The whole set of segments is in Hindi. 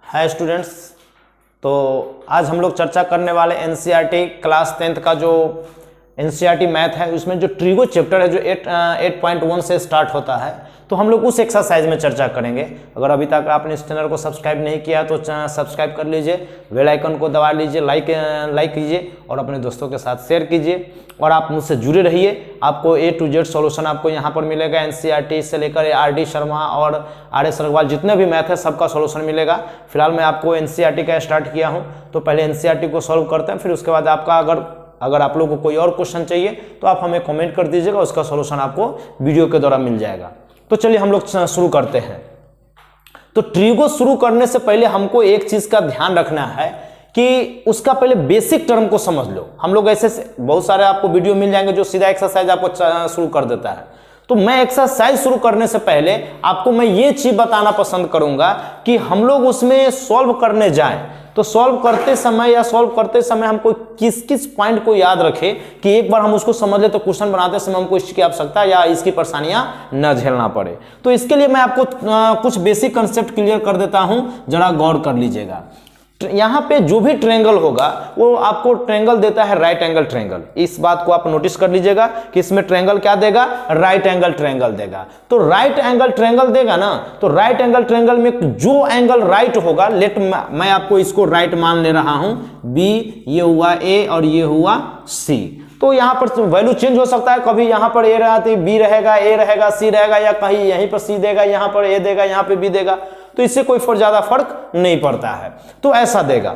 Hi students. तो आज हम लोग चर्चा करने वाले एनसीईआरटी क्लास 10th का जो एनसीईआरटी मैथ है उसमें जो ट्रिगो चैप्टर है जो 8.1 से स्टार्ट होता है, तो हम लोग उस एक्सरसाइज में चर्चा करेंगे। अगर अभी तक आपने इस चैनल को सब्सक्राइब नहीं किया तो सब्सक्राइब कर लीजिए, बेल आइकन को दबा लीजिए, लाइक कीजिए और अपने दोस्तों के साथ शेयर कीजिए और आप मुझसे जुड़े रहिए। आपको A to Z सॉल्यूशन आपको यहाँ पर मिलेगा। एनसीईआरटी से लेकर RD शर्मा और RS अग्रवाल जितने भी मैथ है सबका सॉल्यूशन मिलेगा। फिलहाल मैं आपको एनसीईआरटी का स्टार्ट किया हूँ, तो पहले एनसीईआरटी को सॉल्व करते हैं, फिर उसके बाद आपका अगर आप लोगों को कोई और क्वेश्चन चाहिए तो आप हमें कमेंट कर दीजिएगा, उसका सॉल्यूशन आपको वीडियो के द्वारा मिल जाएगा। तो चलिए हम लोग शुरू करते हैं। तो ट्रिगो शुरू करने से पहले हमको एक चीज का ध्यान रखना है कि उसका पहले बेसिक टर्म को समझ लो। हम लोग ऐसे बहुत सारे आपको वीडियो मिल जाएंगे जो सीधा एक्सरसाइज आपको शुरू कर देता है। तो मैं एक्सरसाइज शुरू करने से पहले आपको मैं ये चीज बताना पसंद करूंगा कि हम लोग उसमें सॉल्व करने जाएं तो सॉल्व करते समय हमको किस किस पॉइंट को याद रखें कि एक बार हम उसको समझ ले तो क्वेश्चन बनाते समय हमको इसकी आवश्यकता या इसकी परेशानियां न झेलना पड़े। तो इसके लिए मैं आपको कुछ बेसिक कंसेप्ट क्लियर कर देता हूं, जरा गौर कर लीजिएगा। यहाँ पे जो भी ट्रायंगल होगा वो आपको ट्रायंगल देता है राइट एंगल ट्रायंगल। इस बात को आप नोटिस कर लीजिएगा कि इसमें ट्रायंगल क्या देगा, राइट एंगल ट्रायंगल देगा। तो राइट एंगल ट्रायंगल देगा ना, तो राइट एंगल ट्रायंगल में जो एंगल राइट होगा, मैं आपको इसको राइट मान ले रहा हूं, बी, ये हुआ ए और ये हुआ सी। तो यहाँ पर वैल्यू चेंज हो सकता है, कभी यहाँ पर ए रहा तो बी रहेगा, ए रहेगा, सी रहेगा, या कहीं यहीं पर सी देगा, यहाँ पर ए देगा, यहाँ पे बी देगा। तो इससे कोई ज्यादा फर्क नहीं पड़ता है। तो ऐसा देगा।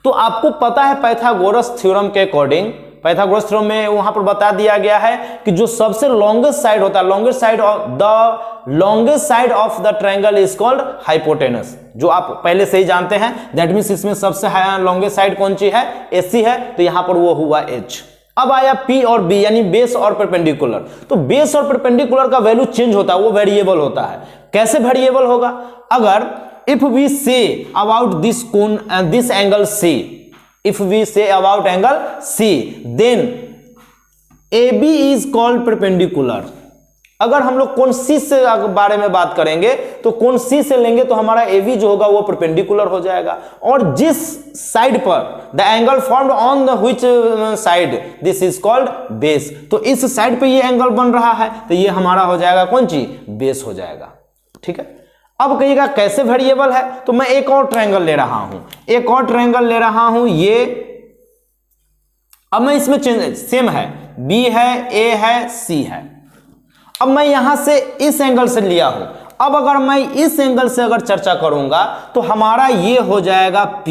तो आपको पता है पाइथागोरस थ्योरम के अकॉर्डिंग, पाइथागोरस थ्योरम में वहां पर बता दिया गया है कि जो सबसे लॉन्गेस्ट साइड होता है, longest side of the triangle is called hypotenuse, जो आप पहले से ही जानते हैं। दैट मींस इसमें सबसे लॉन्गेस्ट साइड कौन सी है, AC है, तो यहां पर वो हुआ H। अब आया P और B यानी बेस और परपेंडिकुलर। तो बेस और परपेंडिकुलर का वैल्यू चेंज होता है, वो वेरिएबल होता है। कैसे वेरिएबल होगा? अगर if we say about this cone this angle C, if we say about angle C, then AB is called perpendicular। अगर हम लोग कोण C से बारे में बात करेंगे तो कोण C से लेंगे तो हमारा AB जो होगा वो परपेंडिकुलर हो जाएगा। और जिस साइड पर the angle formed on the which side, this is called base. तो इस साइड पे ये एंगल बन रहा है तो ये हमारा हो जाएगा कौन सी, बेस हो जाएगा। ठीक है। अब कहिएगा कैसे वेरिएबल है, तो मैं एक और ट्रायंगल ले रहा हूं, ये। अब मैं इसमें सेम है, B है, A है, C है। अब मैं यहां से इस एंगल से लिया हूं। अब अगर मैं इस एंगल से अगर चर्चा करूंगा तो हमारा ये हो जाएगा P।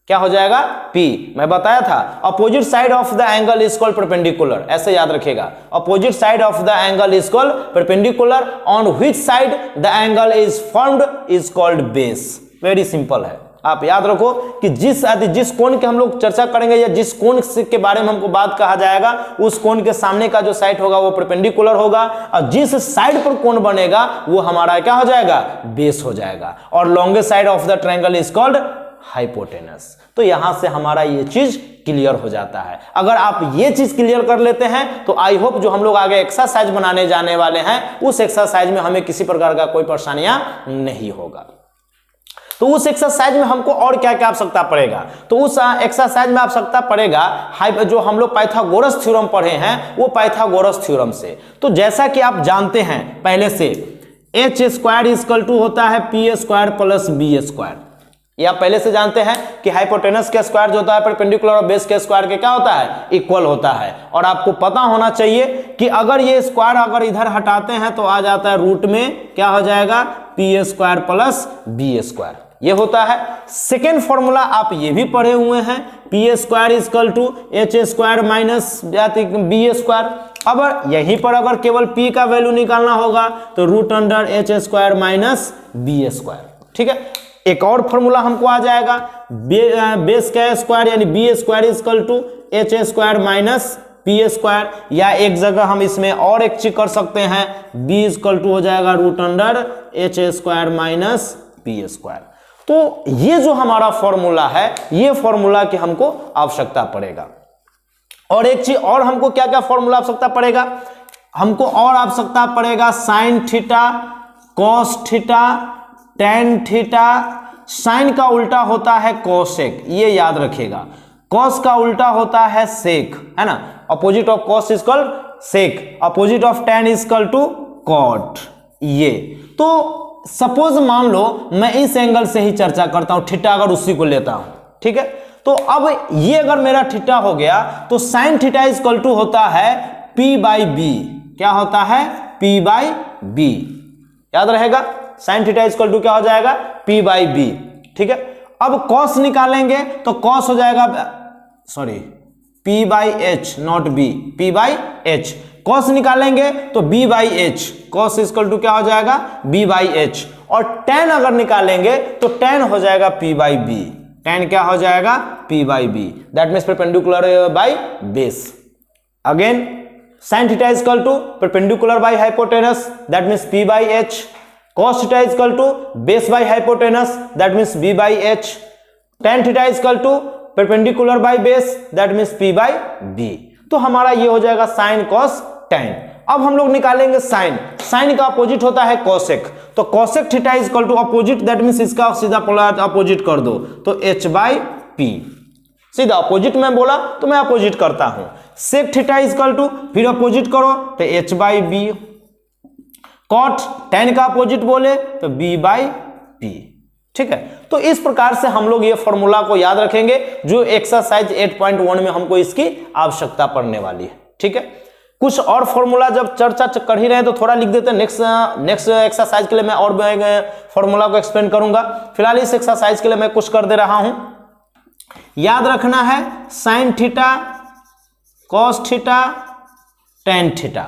क्या हो जाएगा, P। मैं बताया था opposite side of the angle is called perpendicular, ऐसे याद रखिएगा। Opposite side of the angle is called perpendicular, on which side the angle is formed is called base. Very simple है। आप याद रखो कि जिस कोण के हम लोग चर्चा करेंगे या जिस कोण के बारे में हमको बात कहा जाएगा, उस कोण के सामने का जो साइड होगा वो परपेंडिकुलर होगा, और जिस साइड पर कोण बनेगा वो हमारा क्या हो जाएगा, बेस हो जाएगा। और longest side of the triangle is called hypotenuse. तो यहां से हमारा ये चीज क्लियर हो जाता है। अगर आप ये चीज क्लियर कर लेते हैं तो आई होप जो हम लोग आगे एक्सरसाइज बनाने जाने वाले हैं उस एक्सरसाइज में हमें किसी प्रकार का कोई परेशानियां नहीं होगा। तो उस एक्सरसाइज में हमको और क्या क्या आवश्यकता पड़ेगा, तो उस एक्सरसाइज में आवश्यकता पड़ेगा जो हम लोग पाइथागोरस थ्योरम पढ़े हैं वो पाइथागोरस थ्योरम से। तो जैसा कि आप जानते हैं पहले से H² इक्वल टू होता है P² प्लस B²। ये आप पहले से जानते हैं कि हाइपोटेनस के स्क्वायर जो होता है परपेंडिकुलर और बेस के स्क्वायर के क्या होता है, इक्वल होता है। और आपको पता होना चाहिए कि अगर ये स्क्वायर अगर इधर हटाते हैं तो आ जाता है रूट में, क्या हो जाएगा, P² प्लस B²। ये होता है। सेकेंड फॉर्मूला आप ये भी पढ़े हुए हैं, P² equal to H² minus B²। अब यहीं पर अगर केवल P का वैल्यू निकालना होगा तो √H² माइनस B²। ठीक है। एक और फॉर्मूला हमको आ जाएगा, बेस का स्क्वायर यानी B² equal to H² minus P²। या एक जगह हम इसमें और एक चीज कर सकते हैं, B इक्वल टू हो जाएगा √H² माइनस P²। तो ये जो हमारा फॉर्मूला है, ये फॉर्मूला की हमको आवश्यकता पड़ेगा। और एक चीज और हमको क्या क्या फॉर्मूला आवश्यकता पड़ेगा, हमको और आवश्यकता पड़ेगा sine theta, cos theta, tan theta, sine का उल्टा होता है कोसेक, ये याद रखिएगा, कॉस का उल्टा होता है सेक, है ना, opposite of cos is called sec, opposite of tan is equal to cot. ये तो सपोज मान लो मैं इस एंगल से ही चर्चा करता हूं, थीटा अगर उसी को लेता हूं, ठीक है, तो अब ये अगर मेरा थीटा हो गया तो sine theta is equal to होता है p बाई बी, क्या होता है p बाई बी, याद रहेगा, sine theta is equal to क्या हो जाएगा p बाई बी, ठीक है। अब कॉस निकालेंगे तो कॉस हो जाएगा, sorry p by H not b, p by H, cos निकालेंगे तो b by H, cos is equal to क्या हो जाएगा b बाई एच, और tan अगर निकालेंगे तो tan हो जाएगा p बाई बी, tan क्या हो जाएगा p by B, that means perpendicular by base. Again sin theta is equal to perpendicular by hypotenuse, that means p by H, cos theta is equal to base by hypotenuse, that means b by H, tan theta is equal to perpendicular by base, that means p by b। तो हमारा ये हो जाएगा साइन कॉस tan। अब हम लोग निकालेंगे साइन, साइन का अपोजिट होता है कोसेक, तो cosec theta is equal to opposite, that means इसका सीधा पोलर अपोजिट कर दो तो h बाई पी, सीधा अपोजिट में बोला तो मैं अपोजिट करता हूं, sec theta is equal to फिर अपोजिट करो तो h by B, cot tan का अपोजिट बोले तो b बाई पी, ठीक है। तो इस प्रकार से हम लोग ये फॉर्मूला को याद रखेंगे जो एक्सरसाइज 8.1 में हमको इसकी आवश्यकता पड़ने वाली है, ठीक है। कुछ और फॉर्मूला जब चर्चा कर ही रहे हैं तो थोड़ा लिख देते हैं, नेक्स्ट एक्सरसाइज के लिए मैं और फॉर्मूला को एक्सप्लेन करूंगा, फिलहाल इस एक्सरसाइज के लिए मैं कुछ कर दे रहा हूं। याद रखना है sine theta, cos theta, tan theta.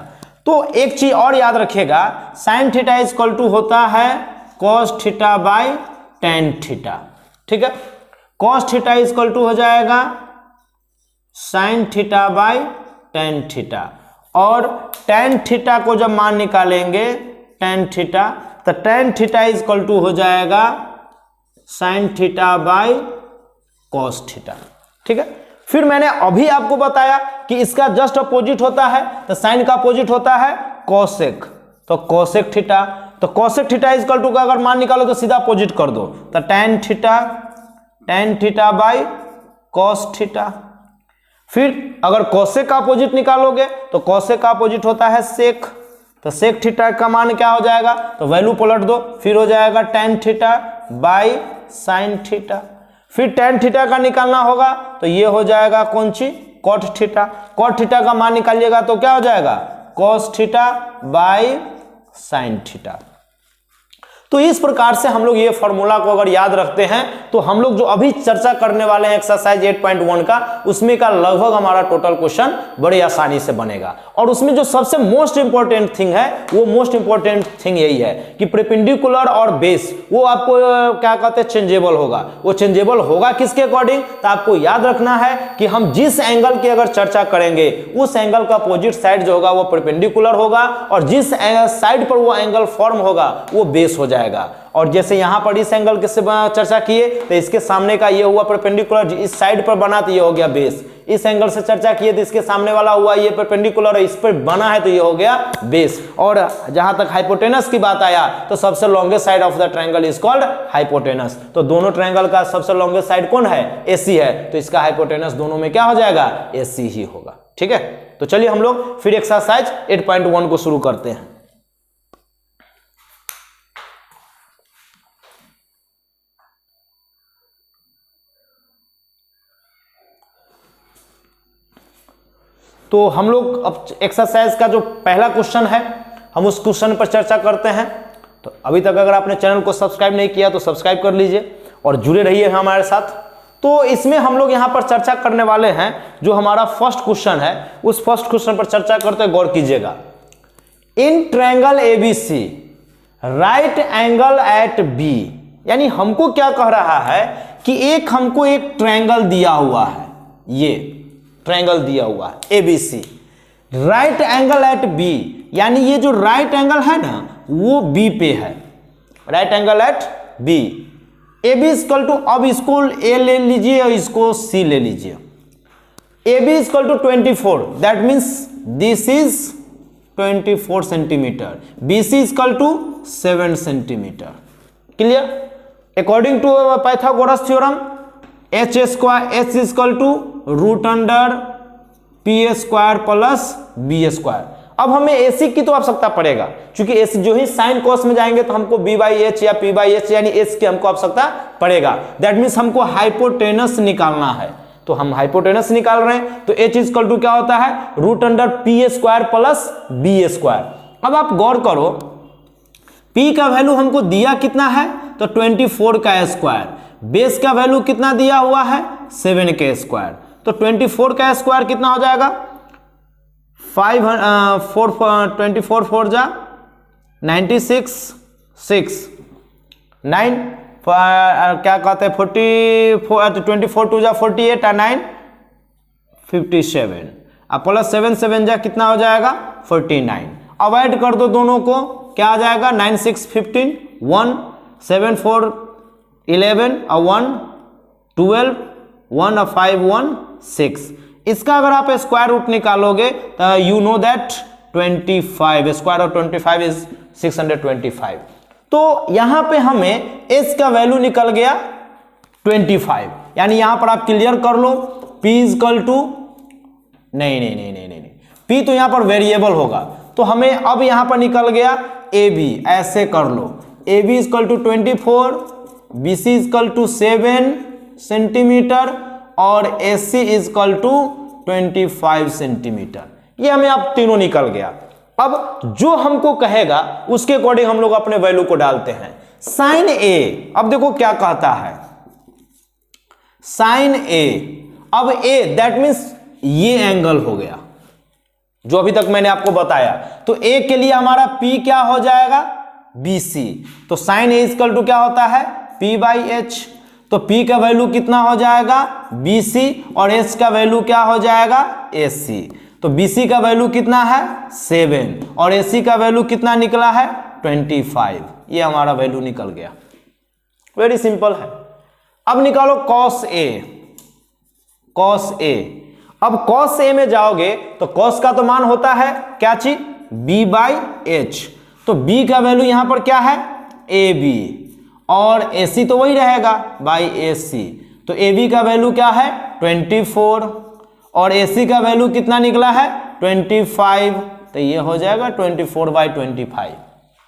तो एक चीज और याद रखिएगा, sine theta is equal to होता है cos theta by tan theta, ठीक है। Cos theta is equal to हो जाएगा sine theta by tan theta, और टेन थीटा को जब मान निकालेंगे टेन थीटा, तो tan theta is equal to हो जाएगा sine theta by cos theta, ठीक है। फिर मैंने अभी आपको बताया कि इसका जस्ट अपोजिट होता है, तो साइन का अपोजिट होता है कोसेक, तो कोसेक थीटा, तो cosec theta is equal to का अगर मान निकालो तो सीधा अपोजिट कर दो, तो tan theta by cos theta. फिर अगर कोसेक का अपोजिट निकालोगे तो कोसेक का अपोजिट होता है सेक, तो सेक थीटा का मान क्या हो जाएगा, तो वैल्यू पलट दो, फिर हो जाएगा tan theta by sine theta. फिर टेन थीटा का निकालना होगा तो ये हो जाएगा कौन सी, कॉट थीटा, कॉट थीटा का मान निकालिएगा तो क्या हो जाएगा cos theta by sine theta. तो इस प्रकार से हम लोग ये फॉर्मूला को अगर याद रखते हैं तो हम लोग जो अभी चर्चा करने वाले हैं एक्सरसाइज 8.1 का, उसमें का लगभग हमारा टोटल क्वेश्चन बड़ी आसानी से बनेगा। और उसमें जो सबसे मोस्ट इंपॉर्टेंट थिंग है, वो मोस्ट इंपॉर्टेंट थिंग यही है कि परपेंडिकुलर और बेस वो आपको क्या कहते हैं चेंजेबल होगा। वो चेंजेबल होगा किसके अकॉर्डिंग, तो आपको याद रखना है कि हम जिस एंगल की अगर चर्चा करेंगे उस एंगल का अपोजिट साइड जो होगा वो परपेंडिकुलर होगा, और जिस साइड पर वो एंगल फॉर्म होगा वो बेस हो जाएगा। और जैसे यहां पर इस एंगल के से चर्चा किए तो इसके सामने का ये हुआ परपेंडिकुलर, इस साइड पर बना तो ये हो गया बेस। इस एंगल से चर्चा किए तो इसके सामने वाला हुआ ये परपेंडिकुलर, इस पर बना है तो ये हो गया बेस। और जहां तक हाइपोटेनस की बात आया तो सबसे longest side of the triangle is called hypotenuse. तो दोनों ट्रायंगल का सबसे लॉन्गेस्ट साइड कौन है, एसी है, तो इसका हाइपोटेनस दोनों में क्या हो जाएगा, एसी ही होगा, ठीक है। तो चलिए हम लोग फिर एक्सरसाइज 8.1 को शुरू करते हैं। तो हम लोग अब एक्सरसाइज का जो पहला क्वेश्चन है हम उस क्वेश्चन पर चर्चा करते हैं। तो अभी तक अगर आपने चैनल को सब्सक्राइब नहीं किया तो सब्सक्राइब कर लीजिए और जुड़े रहिए हमारे साथ। तो इसमें हम लोग यहाँ पर चर्चा करने वाले हैं, जो हमारा फर्स्ट क्वेश्चन है उस फर्स्ट क्वेश्चन पर चर्चा करते हुए गौर कीजिएगा। In triangle ABC right angle at B, यानी हमको क्या कह रहा है कि हमको एक ट्रायंगल दिया हुआ है, ये ट्रायंगल दिया हुआ है ABC, right angle at B, यानी ये जो राइट एंगल है ना वो बी पे है, right angle at B. A B equal to, अब इसको ए ले लीजिए और इसको सी ले लीजिए। A B equal to 24, that means this is 24 centimetre, B C equal to 7 centimetre, clear? According to Pythagoras theorem H square H equal to root under P square plus B square. अब हमें एसी की तो आवश्यकता पड़ेगा, क्योंकि एसी जो ही साइन कॉस में जाएंगे तो हमको बी बाई एच या पी बाई एच यानी एच की हमको आवश्यकता पड़ेगा। दैट मीन्स हमको हाइपोटेनस निकालना है, तो हम हाइपोटेनस निकाल रहे हैं। तो एच इक्वल टू क्या होता है? Root under P square plus B square. अब आप गौर करो, पी का वैल्यू हमको दिया कितना है? तो 24 का स्क्वायर। बेस का वैल्यू कितना दिया हुआ है? 7 के स्क्वायर। तो 24 का स्क्वायर कितना हो जाएगा? 24 4 जा 96 6 9 क्या कहते हैं 44 24 2 जा 48 और 9 57 अब प्लस 7 7 जा कितना हो जाएगा? 49। अब ऐड कर दो दोनों को, क्या आ जाएगा? 9 6 15 1 7 4 11 और 1 12 1 और 5 1 6। इसका अगर आप स्क्वायर रूट निकालोगे तो you know that 25 square of 25 is 625। तो यहां पे हमें एस का वैल्यू निकल गया 25, यानी यहां पर आप क्लियर कर लो P इक्वल टू नहीं, P तो यहां पर वेरिएबल होगा, तो हमें अब यहां पर निकल गया AB। ऐसे कर लो, AB equal to 24, BC equal to 7 centimetre और AC इक्वल टू 25 सेंटीमीटर। ये हमें अब तीनों निकल गया। अब जो हमको कहेगा उसके अकॉर्डिंग हम लोग अपने वैल्यू को डालते हैं। साइन ए, अब देखो क्या कहता है साइन ए। अब ए दैट मीन्स ये एंगल हो गया जो अभी तक मैंने आपको बताया। तो ए के लिए हमारा P क्या हो जाएगा? BC। तो साइन ए इक्वल टू क्या होता है? P by H. तो P का वैल्यू कितना हो जाएगा? BC और H का वैल्यू क्या हो जाएगा? AC। तो BC का वैल्यू कितना है? 7 और AC का वैल्यू कितना निकला है? 25। ये हमारा वैल्यू निकल गया। वेरी सिंपल है। अब निकालो cos A। cos A, अब cos A में जाओगे तो cos का तो मान होता है क्या चीज? B by H. तो B का वैल्यू यहां पर क्या है? AB और AC तो वही रहेगा बाई AC। तो AB का वैल्यू क्या है? 24 और AC का वैल्यू कितना निकला है? 25। तो ये हो जाएगा 24 बाई 25।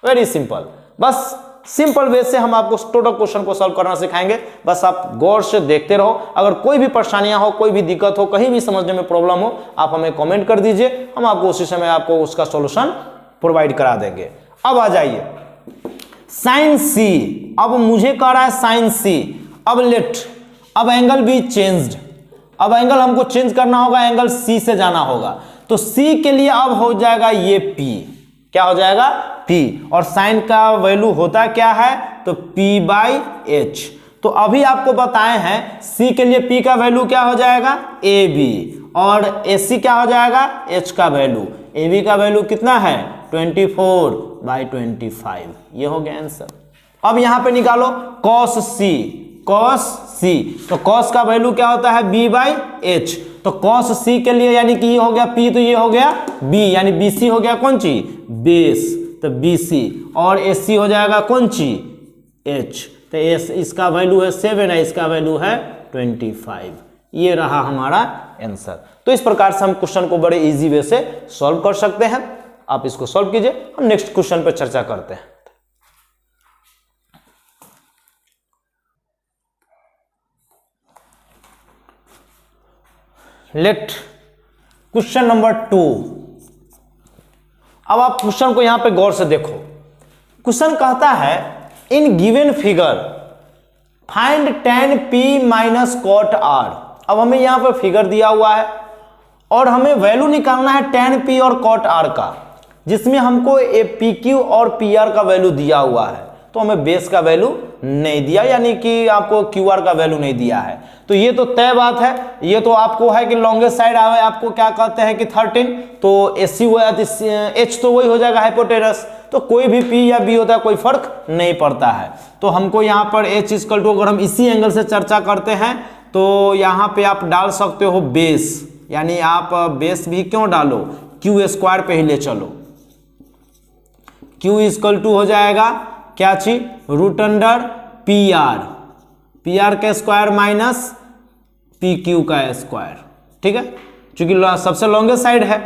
Very simple. बस सिंपल वे से हम आपको टोटल क्वेश्चन को सॉल्व करना सिखाएंगे। बस आप गौर से देखते रहो। अगर कोई भी परेशानियां हो, कोई भी दिक्कत हो, कहीं भी समझने में प्रॉब्लम हो, आप हमें कमेंट कर दीजिए, हम आपको उसी समय आपको उसका सॉल्यूशन प्रोवाइड करा देंगे। अब आ जाइए साइन सी। अब मुझे कह रहा है साइन सी। अब लेट, अब एंगल भी चेंज्ड। अब एंगल हमको चेंज करना होगा, एंगल सी से जाना होगा। तो सी के लिए अब हो जाएगा ये P। क्या हो जाएगा? P। और साइन का वैल्यू होता क्या है? तो P बाई एच। तो अभी आपको बताए हैं C के लिए P का वैल्यू क्या हो जाएगा? AB और AC क्या हो जाएगा? H का वैल्यू। AB का वैल्यू कितना है? 24 बाई 25। ये हो गया आंसर। अब यहां पे निकालो cos C। cos C, तो cos का वैल्यू क्या होता है? B by H. तो cos C के लिए यानी कि ये हो गया P, तो ये हो गया B, यानी BC हो गया कौन चीज? बेस। तो BC और AC हो जाएगा कौन चीज? H। तो S इसका वैल्यू है 7 है, इसका वैल्यू है 25। ये रहा हमारा आंसर। तो इस प्रकार से हम क्वेश्चन को बड़े इजी वे से सॉल्व कर सकते हैं। आप इसको सॉल्व कीजिए, हम नेक्स्ट क्वेश्चन पर चर्चा करते हैं। Let question number 2। अब आप क्वेश्चन को यहां पे गौर से देखो। क्वेश्चन कहता है in given figure find tan P minus cot R। अब हमें यहां पे फिगर दिया हुआ है और हमें वैल्यू निकालना है tan P और cot R का, जिसमें हमको PQ और PR का वैल्यू दिया हुआ है। तो हमें बेस का वैल्यू नहीं दिया, यानी कि आपको QR का वैल्यू नहीं दिया है। तो ये तो तय बात है। ये तो आपको है कि लॉन्गेस्ट साइड आवे, आपको क्या कहते हैं कि 13, तो AC हुआ तो H तो वही हो जाएगा हाइपोटेनस। तो कोई भी P या B होता है, कोई फर्क नहीं पड़ता है। तो हमको यहाँ पर H इक्वल टू, अगर हम इसी एंगल से चर्चा करते हैं तो यहाँ पे आप डाल सकते हो बेस, यानी आप बेस भी क्यों डालो, Q स्क्वायर पे ही ले चलो। Q इक्वल टू हो जाएगा क्या चीज, root under P R, P R का स्क्वायर माइनस पी क्यू का स्क्वायर, ठीक है, चूंकि सबसे लॉन्गेस्ट साइड है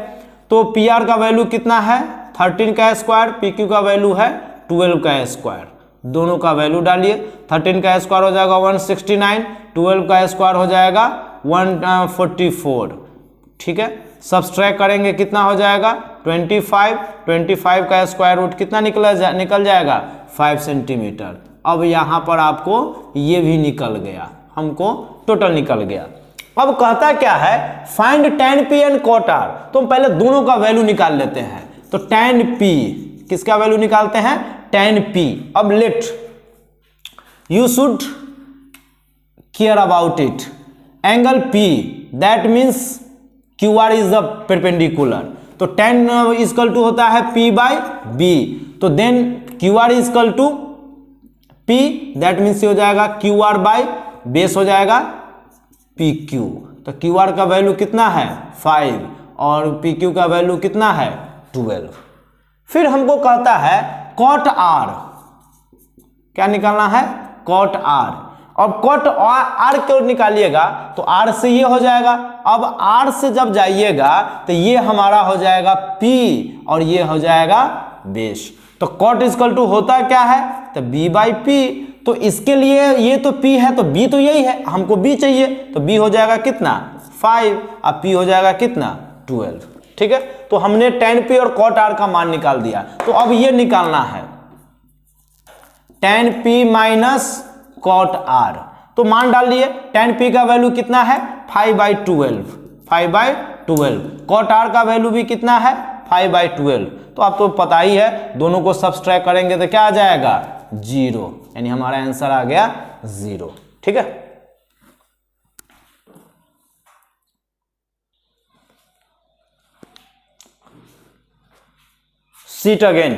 तो पी आर का वैल्यू कितना है 13 का स्क्वायर, पी क्यू का वैल्यू है 12 का स्क्वायर, दोनों का वैल्यू डालिए, 13 का स्क्वायर हो जाएगा 169, 12 का स्क्वायर हो जाएगा 144, ठीक है, सब्सट्रैक्ट करेंगे कितना हो जाएगा 25, 25 का स्क्वायर रूट कितना निकल जाएगा 5 सेंटीमीटर। अब यहाँ पर आपको ये भी निकल गया, हमको टोटल निकल गया। अब कहता क्या है find tan p and cot r, तो हम पहले दोनों का वैल्यू निकाल लेते हैं, तो tan p किसका वैल्यू निकालते हैं tan p। अब let you should care about it, angle p that means Q R is the perpendicular, तो tan इजकल टू होता है p बाई b, तो then Q R is equal to p that means हो जाएगा क्यू आर बाई बेस हो जाएगा पी क्यू, तो क्यू आर का वैल्यू कितना है 5 और पी क्यू का वैल्यू कितना है 12। फिर हमको कहता है cot r, क्या निकालना है cot r, अब cot r क्यों निकालिएगा तो r से ये हो जाएगा, अब r से जब जाइएगा तो ये हमारा हो जाएगा p और ये हो जाएगा बेस, तो cot इजकल टू होता क्या है तो b बाई पी, तो इसके लिए ये तो p है तो b तो यही है, हमको b चाहिए, तो b हो जाएगा कितना 5 और p हो जाएगा कितना 12, ठीक है, तो हमने tan p और cot r का मान निकाल दिया। तो अब ये निकालना है tan p minus cot r, तो मान डाल लिए, tan p का वैल्यू कितना है 5/12, 5/12, cot r का वैल्यू भी कितना है 5/12, तो आप तो पता ही है, दोनों को सब्सट्रैक्ट करेंगे तो क्या आ जाएगा 0, यानी हमारा आंसर आ गया 0, ठीक है। सीट अगेन,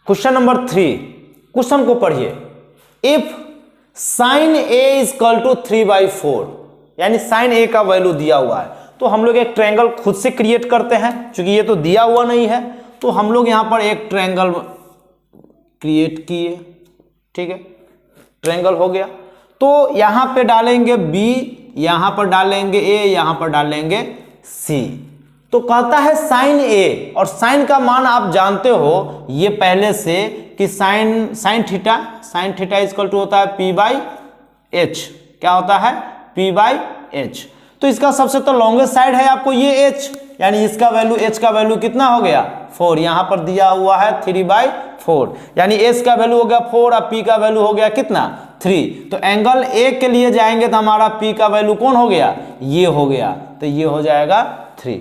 क्वेश्चन नंबर 3, क्वेश्चन को पढ़िए, if sine A is equal to 3/4, यानी साइन ए का वैल्यू दिया हुआ है, तो हम लोग एक ट्रायंगल खुद से क्रिएट करते हैं, क्योंकि ये तो दिया हुआ नहीं है, तो हम लोग यहां पर एक ट्रायंगल क्रिएट किए, ठीक है, ट्रायंगल हो गया, तो यहां पे डालेंगे b, यहां पर डालेंगे a, यहां पर डालेंगे c, तो कहता है साइन a, और साइन का मान आप जानते हो ये पहले से कि साइन थीटा इजकल टू होता है p बाई h, क्या होता है p बाई h, तो इसका सबसे तो लॉन्गेस्ट साइड है आपको ये h, यानी इसका वैल्यू h का वैल्यू कितना हो गया 4, यहां पर दिया हुआ है 3/4, यानी s का वैल्यू हो गया 4 और p का वैल्यू हो गया कितना 3, तो एंगल a के लिए जाएंगे तो हमारा p का वैल्यू कौन हो गया ये हो गया, तो ये हो जाएगा 3,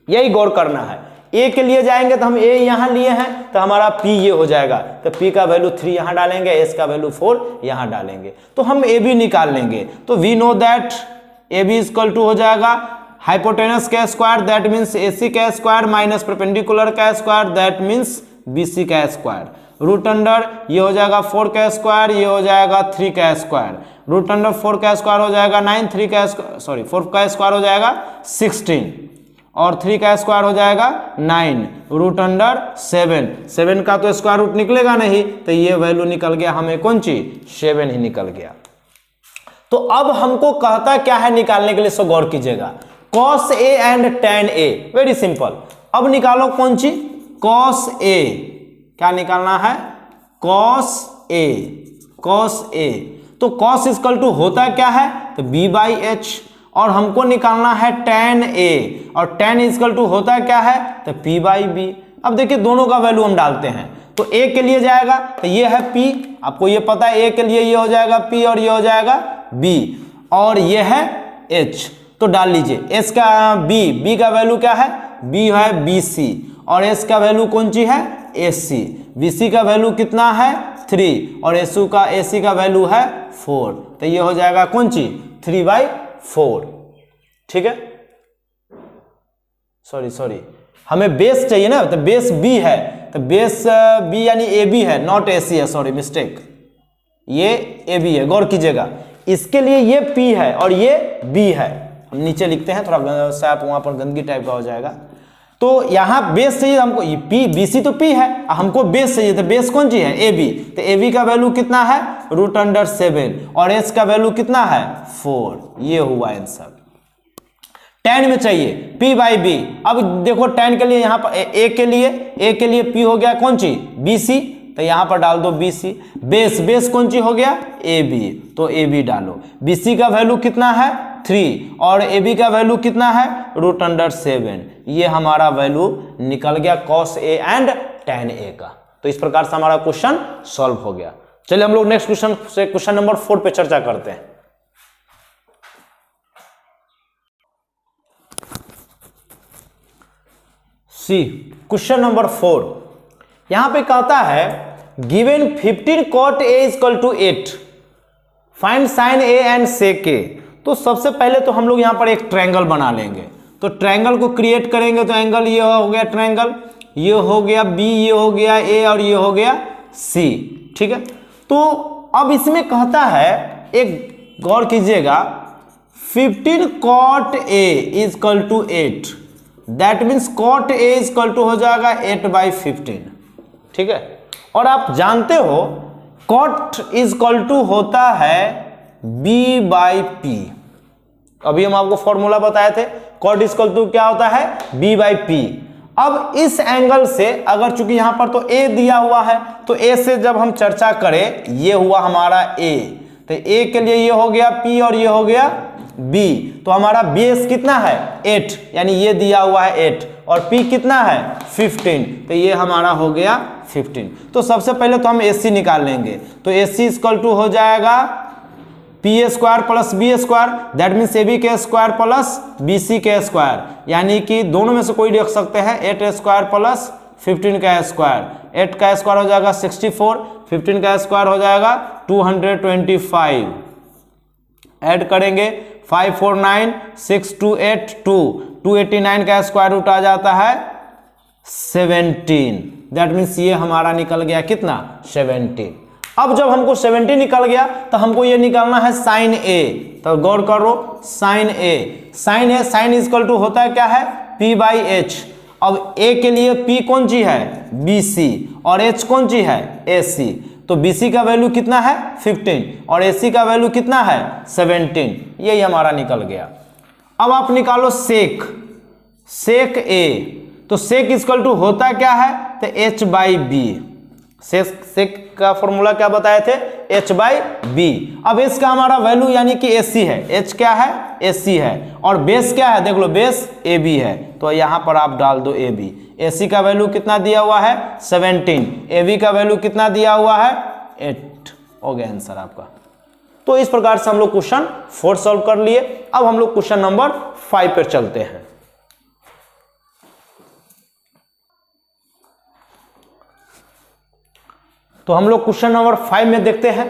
यही गौर करना है, a के लिए जाएंगे तो हम a यहां लिए हैं तो हमारा p ये हो जाएगा, तो p का वैल्यू 3 यहां डालेंगे, s का वैल्यू 4 यहां डालेंगे, तो हम a b निकाल लेंगे, तो we know that A B is equal to हो जाएगा हाइपोटेनस का स्क्वायर दैट मीन्स AC का स्क्वायर माइनस परपेंडिकुलर का स्क्वायर दैट मीन्स BC का स्क्वायर, रूट अंडर ये हो जाएगा 4 का स्क्वायर, ये हो जाएगा 3 का स्क्वायर, रूट अंडर 4 का स्क्वायर हो जाएगा 9, 4 का स्क्वायर हो जाएगा 16 और 3 का स्क्वायर हो जाएगा 9, रूट अंडर 7 का तो स्क्वायर रूट निकलेगा नहीं, तो ये वैल्यू निकल गया हमें कौन चीज 7 ही निकल गया। तो अब हमको कहता क्या है निकालने के लिए, सो गौर कीजिएगा, cos a and tan a, very simple, अब निकालो कौन सी cos a, क्या निकालना है cos a, तो cos इजकल टू होता क्या है तो b बाई एच, और हमको निकालना है tan a, और tan इजकल टू होता क्या है तो p बाई बी। अब देखिए दोनों का वैल्यू हम डालते हैं, तो a के लिए जाएगा तो ये है p, आपको ये पता है a के लिए ये हो जाएगा p और ये हो जाएगा b, और ये है h, तो डाल लीजिए s का b का वैल्यू क्या है b है bc, और s का वैल्यू कौन सी है ac, bc का वैल्यू कितना है 3 और ac का वैल्यू है 4, तो ये हो जाएगा कौन सी 3/4, ठीक है, सॉरी हमें बेस चाहिए ना, तो बेस b है, तो बेस b यानी ab है, नॉट ac है, सॉरी मिस्टेक, ये ab है, गौर कीजिएगा, इसके लिए ये p है और ये b है, हम नीचे लिखते हैं, थोड़ा सा आप वहां पर गंदगी टाइप का हो जाएगा, तो यहाँ बेस चाहिए हमको, पी बी सी तो पी है, हमको बेस चाहिए, तो बेस कौन सी है, ए बी। तो ए बी का वैल्यू कितना है, √7 और एच का वैल्यू कितना है 4। ये हुआ आंसर। tan में चाहिए p बाई बी। अब देखो tan के लिए यहाँ पर a के लिए p हो गया कौन सी, बी सी, तो यहाँ पर डाल दो बी सी। बेस कौन सी हो गया, ए बी, तो ए बी डालो। बी सी का वैल्यू कितना है 3 और ए बी का वैल्यू कितना है √7। ये हमारा वैल्यू निकल गया cos a and tan a का। तो इस प्रकार से हमारा क्वेश्चन सॉल्व हो गया। चलिए हम लोग नेक्स्ट क्वेश्चन से क्वेश्चन नंबर 4 पे चर्चा करते हैं। सी क्वेश्चन नंबर 4 यहां पे कहता है given 15 cot a equal to 8 find sin a and sec a। तो सबसे पहले तो हम लोग यहां पर एक ट्रायंगल बना लेंगे। तो ट्रायंगल को क्रिएट करेंगे तो एंगल ये हो गया ट्रायंगल, ये हो गया b, ये हो गया a और ये हो गया c। ठीक है, तो अब इसमें कहता है, एक गौर कीजिएगा, 15 cot a equal to 8, that means cot a equal to हो जाएगा 8/15। ठीक है, और आप जानते हो cot इक्वल टू होता है b/p। अभी हम आपको फॉर्मूला बताए थे, cot इक्वल टू क्या होता है, b/p। अब इस एंगल से अगर चूंकि यहां पर तो a दिया हुआ है, तो a से जब हम चर्चा करें, ये हुआ हमारा a, तो a के लिए ये हो गया p और ये हो गया b। तो हमारा बेस कितना है 8, यानी ये दिया हुआ है 8 और p कितना है 15, तो ये हमारा हो गया 15। तो सबसे पहले तो हम AC निकाल लेंगे। तो AC इक्वल टू हो जाएगा p² plus b², that means AB के स्क्वायर प्लस BC के स्क्वायर, यानी कि दोनों में से कोई रख सकते हैं। 8² प्लस 15 का स्क्वायर, 8 का स्क्वायर हो जाएगा 64, 15 का स्क्वायर हो जाएगा 225। ऐड करेंगे 5 4 9 6 2 8 2, 289 का स्क्वायर रूट आ जाता है 17। दैट मीन्स ये हमारा निकल गया कितना 17। अब जब हमको 70 निकल गया तो हमको ये निकालना है sin a। तो गौर करो, sin a sin equal to होता है क्या है p/h। अब a के लिए p कौन सी है bc और h कौन सी है ac। तो BC का वैल्यू कितना है 15 और AC का वैल्यू कितना है 17। यही हमारा निकल गया। अब आप निकालो sec A। तो sec इक्वल टू होता क्या है, तो h/b। sec का फॉर्मूला क्या बताए थे, h/b। अब h का हमारा वैल्यू यानी कि AC है, h क्या है AC है, और बेस क्या है, देख लो बेस AB है, तो यहां पर आप डाल दो AB। AC का वैल्यू कितना दिया हुआ है 17, AB का वैल्यू कितना दिया हुआ है 8। हो गया आंसर आपका। तो इस प्रकार से हम लोग क्वेश्चन 4 सॉल्व कर लिए। अब हम लोग क्वेश्चन नंबर 5 पर चलते हैं। तो हम लोग क्वेश्चन नंबर 5 में देखते हैं।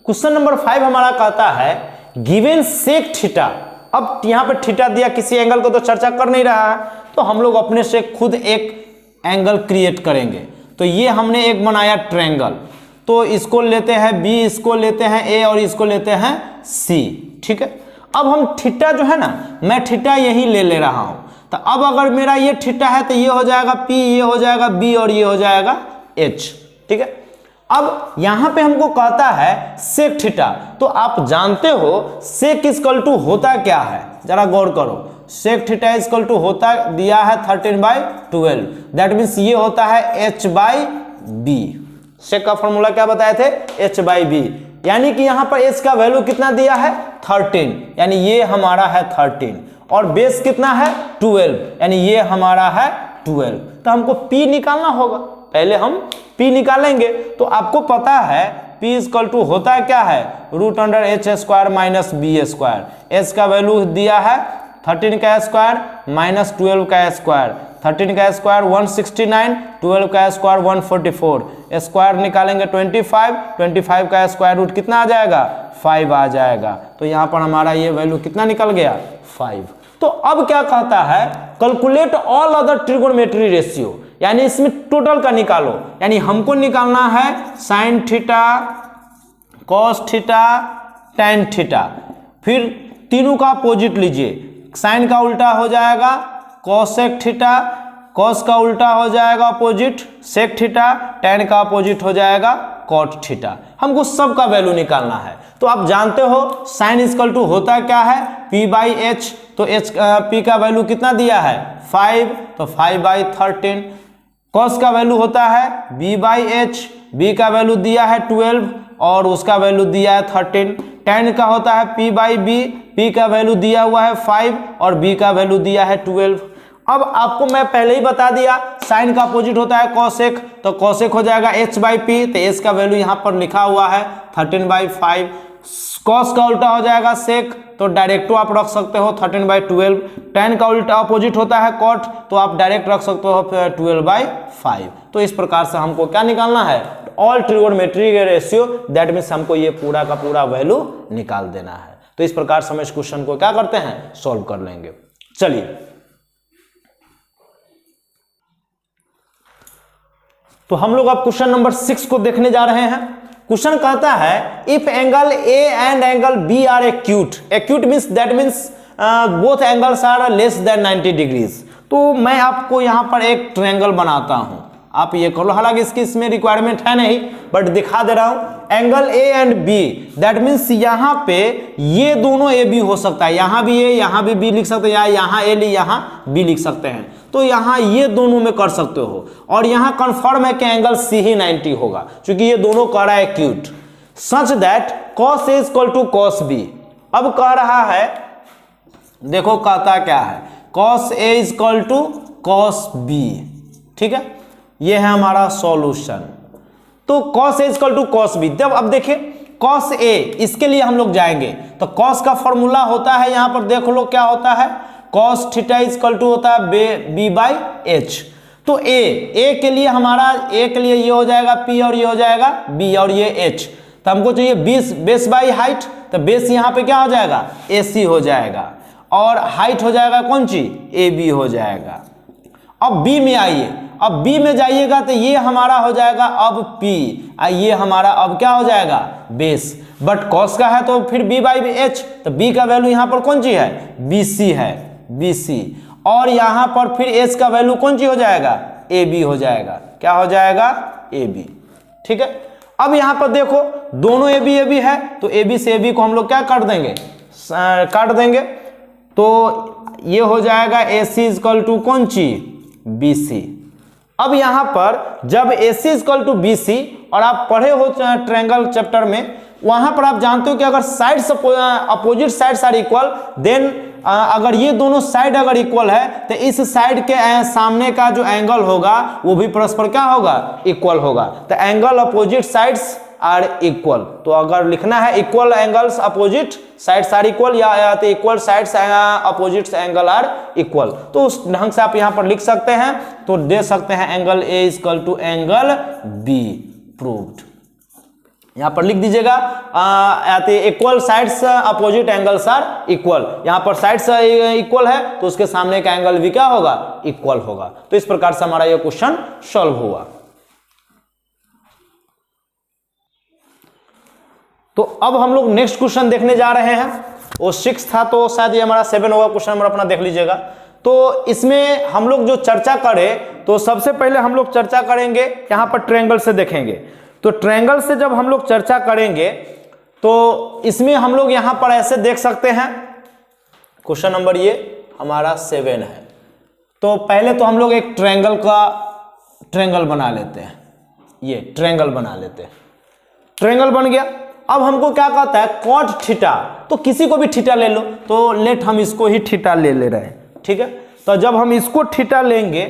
क्वेश्चन नंबर 5 हमारा कहता है गिवन सेक थीटा। अब यहां पे थीटा दिया, किसी एंगल को तो चर्चा कर नहीं रहा है, तो हम लोग अपने से खुद एक एंगल क्रिएट करेंगे। तो ये हमने एक बनाया ट्रायंगल, तो इसको लेते हैं B, इसको लेते हैं A और इसको लेते हैं C। ठीक है, अब हम थीटा जो है ना, मैं थीटा यही ले रहा हूं। तो अब अगर मेरा ये थीटा है तो ये हो जाएगा P, ये हो जाएगा B और ये हो जाएगा H। ठीक है, अब यहां पे हमको कहता है सेक थीटा। तो आप जानते हो सेक इक्वल टू होता क्या है, जरा गौर करो। सेक थीटा इक्वल टू होता दिया है 13/12, दैट मीन्स ये होता है h/b। सेक का फॉर्मूला क्या बताए थे, h/b, यानी कि यहां पर h का वैल्यू कितना दिया है 13, यानी ये हमारा है 13, और बेस कितना है 12, यानी ये हमारा है 12। तो हमको p निकालना होगा, पहले हम p निकालेंगे। तो आपको पता है p इक्वल टू होता है क्या है √h² माइनस b²। h का वैल्यू दिया है 13 का स्क्वायर माइनस 12 का स्क्वायर, 13 का स्क्वायर 169, 12 का स्क्वायर 144, स्क्वायर निकालेंगे 25 का स्क्वायर रूट कितना आ जाएगा 5 आ जाएगा। तो यहाँ पर हमारा ये वैल्यू कितना निकल गया 5। तो अब क्या कहता है calculate all other trigonometry ratio, यानी इसमें टोटल का निकालो। यानी हमको निकालना है sine theta, cos theta, tan theta, फिर तीनों का अपोजिट लीजिए। साइन का उल्टा हो जाएगा कोसेक थीटा, कॉस का उल्टा हो जाएगा अपोजिट सेक थीटा, टेन का अपोजिट हो जाएगा कॉट थीटा। हमको सब का वैल्यू निकालना है। तो आप जानते हो साइन इक्वल टू होता क्या है p बाई एच, तो h p का वैल्यू कितना दिया है 5, तो 5/13। कॉस का वैल्यू होता है b बाई एच, b का वैल्यू दिया है 12 और उसका वैल्यू दिया है 13। टेन का होता है p बाई b, p का वैल्यू दिया हुआ है 5 और b का वैल्यू दिया है 12। अब आपको मैं पहले ही बता दिया साइन का अपोजिट होता है कॉसेक, तो कॉसेक हो जाएगा h बाई पी, तो h का वैल्यू यहाँ पर लिखा हुआ है 13/5। कॉस का उल्टा हो जाएगा सेक, तो डायरेक्टो आप रख सकते हो 13/12। टेन का उल्टा अपोजिट होता है कॉट, तो आप डायरेक्ट रख सकते हो 12/5। तो इस प्रकार से हमको क्या निकालना है all trigonometric ratio, that means हमको ये पूरा का पूरा वैल्यू निकाल देना है। तो इस प्रकार से हम इस क्वेश्चन को क्या करते हैं सॉल्व कर लेंगे। चलिए तो हम लोग अब क्वेश्चन नंबर 6 को देखने जा रहे हैं। क्वेश्चन कहता है if angle A and angle B are acute, acute means that means both angles are less than 90 degrees. तो मैं आपको यहां पर एक ट्रायंगल बनाता हूं, आप ये कर लो, हालांकि इसकी इसमें रिक्वायरमेंट है नहीं बट दिखा दे रहा हूं। Angle A and B that means यहां पे ये दोनों ए बी हो सकता है, यहां भी ए यहां भी बी लिख सकते हैं, या यहां ए यहां बी लिख सकते हैं। तो यहां ये दोनों में कर सकते हो और यहां कंफर्म है कि एंगल सी ही 90 होगा क्योंकि ये दोनों कह रहा है acute such that cos A equal to cos B. अब कह रहा है देखो कहता क्या है cos A equal to cos B, ठीक है, ये है हमारा सॉल्यूशन। तो cos A equal to cos B, जब अब देखिए कॉस ए इसके लिए हम लोग जाएंगे तो कॉस का फॉर्मूला होता है यहां पर देख लो क्या होता है कॉस थीटा इक्वल टू होता है बी बाई एच। तो ए के लिए हमारा ए के लिए ये हो जाएगा पी और ये हो जाएगा बी और ये एच, तो हमको चाहिए 20 बेस बाई हाइट, तो बेस यहां पे क्या हो जाएगा ए सी हो जाएगा और हाइट हो जाएगा कौन सी ए बी हो जाएगा। अब बी में आइए, अब बी में जाइएगा तो ये हमारा हो जाएगा अब पी, ये हमारा अब क्या हो जाएगा बेस, बट कॉस का है तो फिर बी बाई एच, तो बी का वैल्यू यहां पर कौन सी है बी सी है, बी सी, और यहां पर फिर एच का वैल्यू कौन सी हो जाएगा ए बी हो जाएगा, क्या हो जाएगा ए बी, ठीक है। अब यहां पर देखो दोनों ए बी है तो ए बी से ए बी को हम लोग क्या काट देंगे काट देंगे, तो ये हो जाएगा ए सी इक्वल टू कौन सी बी सी। अब यहां पर जब ए सी इक्वल टू बी सी और आप पढ़े हो ट्रायंगल चैप्टर में, वहां पर आप जानते हो कि अगर sides opposite sides are equal then अगर ये दोनों साइड अगर इक्वल है तो इस साइड के सामने का जो एंगल होगा वो भी परस्पर क्या होगा इक्वल होगा। तो angle opposite sides are equal, तो अगर लिखना है equal angles opposite sides are equal या तो equal sides opposite angle are equal, तो उस ढंग से आप यहां पर लिख सकते हैं। तो दे सकते हैं angle A equal to angle B proved, यहां पर लिख दीजिएगा equal sides opposite angles are equal, यहां पर साइड्स इक्वल है तो उसके सामने का एंगल भी क्या होगा इक्वल होगा। तो इस प्रकार से हमारा यह क्वेश्चन सॉल्व हुआ। तो अब हम लोग नेक्स्ट क्वेश्चन देखने जा रहे हैं, वो 6 था तो शायद ये हमारा 7 होगा क्वेश्चन नंबर, अपना देख लीजिएगा। तो इसमें हम लोग जो चर्चा करें तो सबसे पहले हम लोग चर्चा करेंगे यहां पर ट्रायंगल से देखेंगे। तो ट्रायंगल से जब हम लोग चर्चा करेंगे तो इसमें हम लोग यहां पर ऐसे देख सकते हैं, क्वेश्चन नंबर ये हमारा 7 है। तो पहले तो हम लोग एक ट्रायंगल बना लेते हैं, ये ट्रायंगल बना लेते हैं, ट्रायंगल बन गया। अब हमको क्या कहता है कॉट थीटा, तो किसी को भी थीटा ले लो, तो लेट हम इसको ही थीटा ले रहे हैं, ठीक है। तो जब हम इसको थीटा लेंगे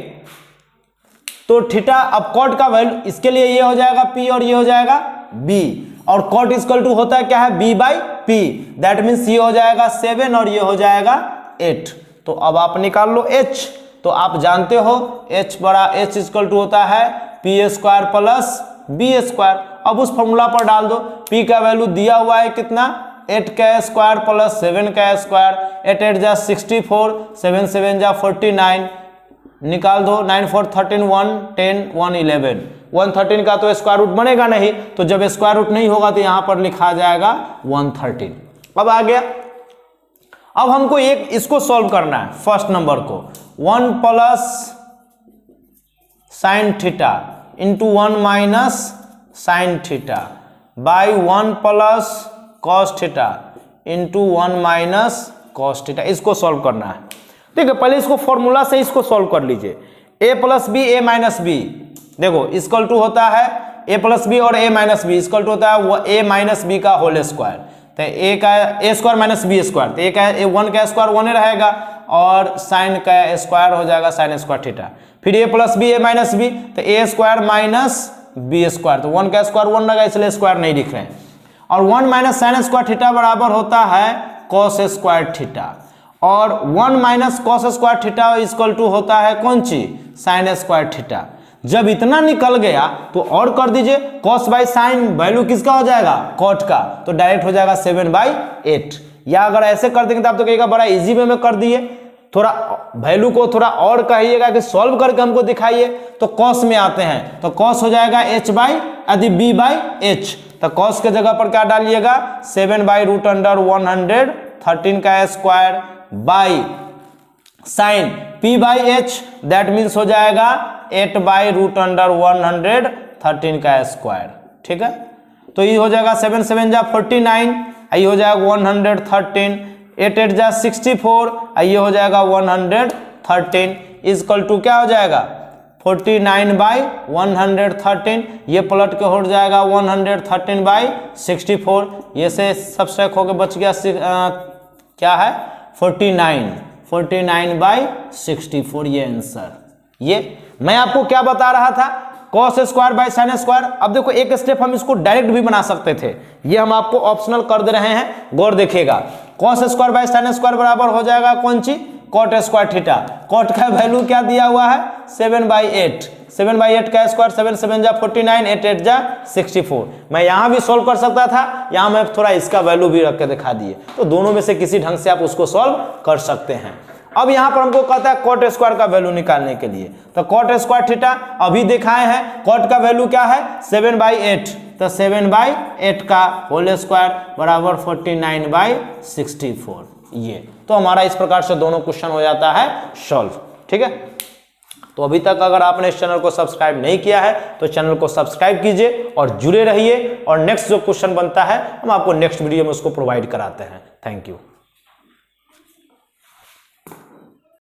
तो थीटा, अब कॉट का वैल्यू इसके लिए ये हो जाएगा पी और ये हो जाएगा बी, और कॉट इक्वल टू होता है क्या है B by P, that means ये हो जाएगा 7 और ये हो जाएगा 8। तो अब आप निकाल लो h, तो आप जानते हो h इक्वल टू होता है P square plus B square. अब उस फॉर्मूला पर डाल दो, p का वैल्यू दिया हुआ है कितना 8 का स्क्वायर प्लस 7 का स्क्वायर, 8 8 जा 64, 7 7 जा 49, निकाल दो 9 4 13 1 10 1 11, 113 का तो स्क्वायर रूट बनेगा नहीं, तो जब स्क्वायर रूट नहीं होगा तो यहां पर लिखा जाएगा 113। अब आ गया, अब हमको एक इसको सॉल्व करना है फर्स्ट नंबर को, 1 plus sine theta into 1 minus sign theta by 1 plus cos theta into 1 minus cos theta. इसको सॉल्व करना है। ठीक है, पहले इसको फॉर्मूला से इसको सॉल्व कर लीजिए। a plus B A minus B, देखो इक्वल टू होता है a प्लस बी और a minus B equal to होता है वो a माइनस बी का होल स्क्वायर। तो a का a square minus B square, तो a का a1 का स्क्वायर 1 ही रहेगा और साइन का स्क्वायर हो जाएगा साइन स्क्वायर थीटा। फिर a plus B A minus B, तो a square minus B square, तो 1 का स्क्वायर 1 लगा इसलिए स्क्वायर नहीं लिख रहे हैं। और 1 माइनस साइन स्क्वायर थीटा बराबर होता है कॉस स्क्वायर थीटा, और 1 minus cos square theta equal to होता है कौन चीज, साइन स्क्वायर थीटा। जब इतना निकल गया तो और कर दीजिए, कॉस बाई साइन वैल्यू किसका हो जाएगा, कॉट का, तो डायरेक्ट हो जाएगा 7/8। या अगर ऐसे कर देंगे तो आप तो कहिएगा बड़ा इजी वे में कर दिए, थोड़ा वैल्यू को थोड़ा और कहिएगा कि सॉल्व करके हमको दिखाइए। तो कॉस में आते हैं तो कॉस हो जाएगा h/यदि b/h, तो कॉस के जगह पर क्या डालिएगा 7/√113 का square by sine p/h, that means हो जाएगा 8/√113 का स्क्वायर। ठीक है, तो ये हो जाएगा 7 7 जा 49, ये हो जाएगा 113, 8 8 जा 64, ये हो जाएगा 113 इक्वल टू क्या हो जाएगा 49/113, ये पलट के हो जाएगा 113/64, ये से सब्सट्रैक्ट होकर बच गया क्या है 49/64, ये आंसर। ये मैं आपको क्या बता रहा था, cos square by sine square. अब देखो एक स्टेप हम इसको डायरेक्ट भी बना सकते थे, ये हम आपको ऑप्शनल कर दे रहे हैं, गौर देखिएगा। Cos square by sine square बराबर हो जाएगा कौन सी, कॉट स्क्वायर थीटा। कॉट का वैल्यू क्या दिया हुआ है 7/8, 7/8 का स्क्वायर 7 7 जा 49, 8 8 जा 64। मैं यहाँ भी सॉल्व कर सकता था, यहाँ मैं थोड़ा इसका वैल्यू भी रख के दिखा दिए, तो दोनों में से किसी ढंग से आप उसको सॉल्व कर सकते हैं। अब यहाँ पर हमको कहता है कॉट स्क्वायर का वैल्यू निकालने के लिए, तो कॉट स्क्वायर थीटा अभी दिखाए हैं, कॉट का वैल्यू क्या है 7/8, तो 7/8 का होल स्क्वायर बराबर 49/64। ये तो हमारा इस प्रकार से दोनों क्वेश्चन हो जाता है सॉल्व। ठीक है, तो अभी तक अगर आपने इस चैनल को सब्सक्राइब नहीं किया है तो चैनल को सब्सक्राइब कीजिए और जुड़े रहिए, और नेक्स्ट जो क्वेश्चन बनता है हम आपको नेक्स्ट वीडियो में उसको प्रोवाइड कराते हैं। Thank you.